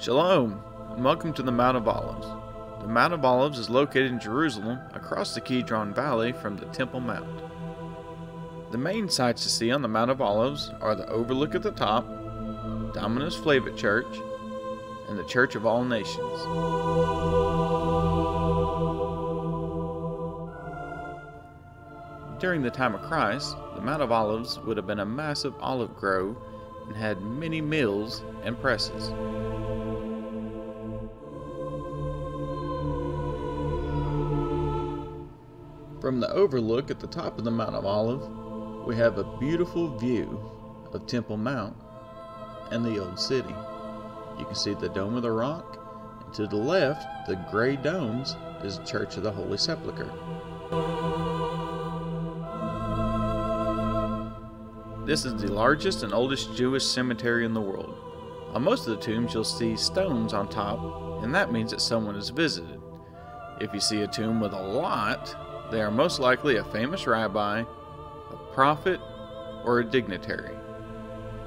Shalom, and welcome to the Mount of Olives. The Mount of Olives is located in Jerusalem, across the Kidron Valley from the Temple Mount. The main sights to see on the Mount of Olives are the overlook at the top, Dominus Flevit Church, and the Church of All Nations. During the time of Christ, the Mount of Olives would have been a massive olive grove and had many mills and presses. From the overlook at the top of the Mount of Olives, we have a beautiful view of Temple Mount and the Old City. You can see the Dome of the Rock, and to the left, the gray domes, is the Church of the Holy Sepulchre. This is the largest and oldest Jewish cemetery in the world. On most of the tombs, you'll see stones on top, and that means that someone has visited. If you see a tomb with a lot, they are most likely a famous rabbi, a prophet, or a dignitary.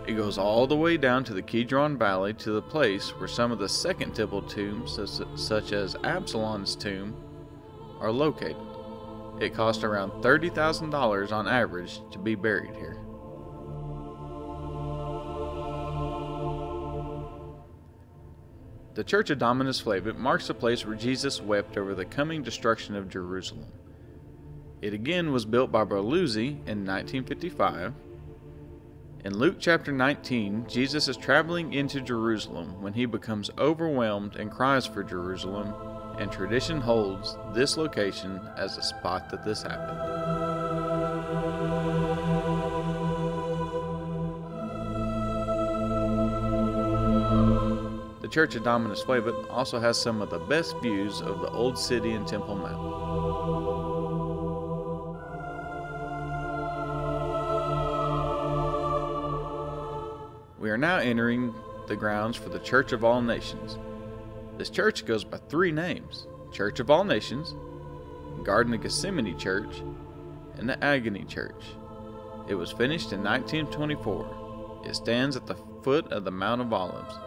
It goes all the way down to the Kidron Valley to the place where some of the Second Temple tombs, such as Absalom's tomb, are located. It cost around $30,000 on average to be buried here. The Church of Dominus Flevit marks the place where Jesus wept over the coming destruction of Jerusalem. It again was built by Berluzzi in 1955. In Luke chapter 19, Jesus is traveling into Jerusalem when he becomes overwhelmed and cries for Jerusalem, and tradition holds this location as the spot that this happened. The Church of Dominus Flevit also has some of the best views of the Old City and Temple Mount. We are now entering the grounds for the Church of All Nations. This church goes by three names: Church of All Nations, Garden of Gethsemane Church, and the Agony Church. It was finished in 1924. It stands at the foot of the Mount of Olives.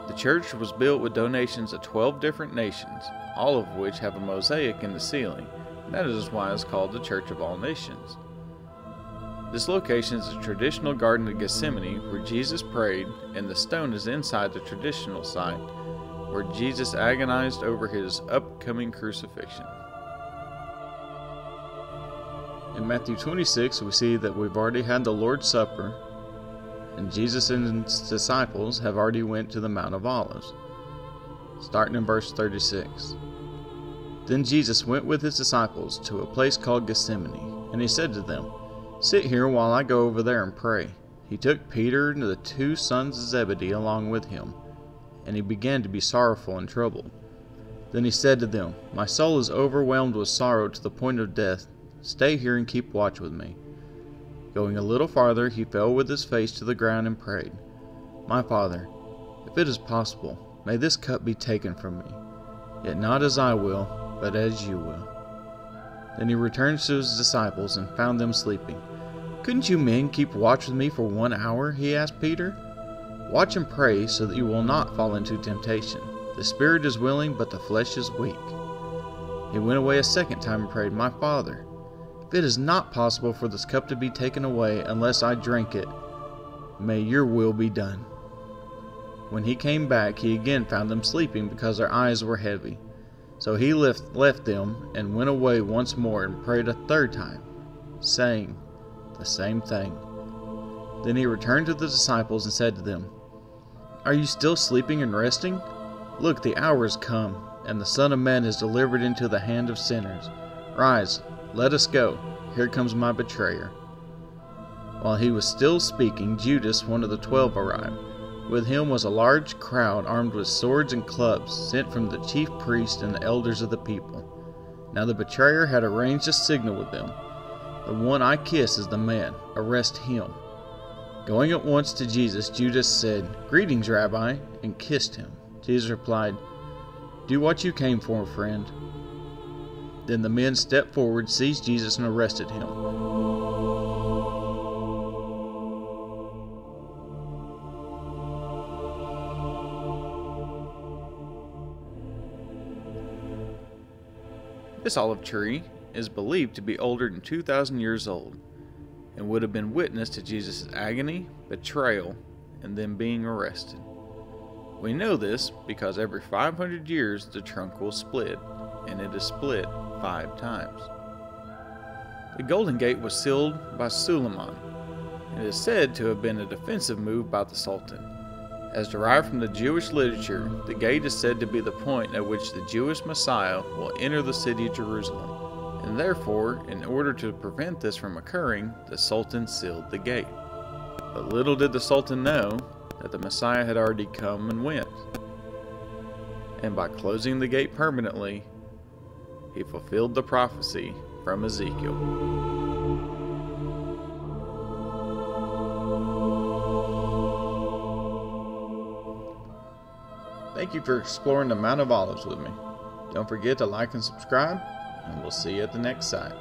The church was built with donations of 12 different nations, all of which have a mosaic in the ceiling. That is why it's called the Church of All Nations. This location is a traditional Garden of Gethsemane where Jesus prayed, and the stone is inside the traditional site where Jesus agonized over his upcoming crucifixion. In Matthew 26, we see that we've already had the Lord's Supper, and Jesus and his disciples have already went to the Mount of Olives. Starting in verse 36. Then Jesus went with his disciples to a place called Gethsemane, and he said to them, "Sit here while I go over there and pray." He took Peter and the two sons of Zebedee along with him, and he began to be sorrowful and troubled. Then he said to them, "My soul is overwhelmed with sorrow to the point of death. Stay here and keep watch with me." Going a little farther, he fell with his face to the ground and prayed, "My Father, if it is possible, may this cup be taken from me. Yet not as I will, but as you will." Then he returned to his disciples and found them sleeping. "Couldn't you men keep watch with me for 1 hour?" he asked Peter. "Watch and pray so that you will not fall into temptation. The spirit is willing, but the flesh is weak." He went away a second time and prayed, "My Father, if it is not possible for this cup to be taken away unless I drink it, may your will be done." When he came back, he again found them sleeping because their eyes were heavy. So he left them and went away once more and prayed a third time, saying the same thing. Then he returned to the disciples and said to them, "Are you still sleeping and resting? Look, the hour has come, and the Son of Man is delivered into the hand of sinners. Rise, let us go. Here comes my betrayer." While he was still speaking, Judas, one of the 12, arrived. With him was a large crowd armed with swords and clubs, sent from the chief priests and the elders of the people. Now the betrayer had arranged a signal with them. "The one I kiss is the man. Arrest him." Going at once to Jesus, Judas said, "Greetings, Rabbi," and kissed him. Jesus replied, "Do what you came for, friend." Then the men stepped forward, seized Jesus, and arrested him. This olive tree is believed to be older than 2,000 years old and would have been witness to Jesus' agony, betrayal, and then being arrested. We know this because every 500 years the trunk will split, and it is split 5 times. The Golden Gate was sealed by Suleiman, and is said to have been a defensive move by the Sultan. As derived from the Jewish literature, the gate is said to be the point at which the Jewish Messiah will enter the city of Jerusalem, and therefore, in order to prevent this from occurring, the Sultan sealed the gate. But little did the Sultan know that the Messiah had already come and went, and by closing the gate permanently, he fulfilled the prophecy from Ezekiel. Thank you for exploring the Mount of Olives with me. Don't forget to like and subscribe, and we'll see you at the next site.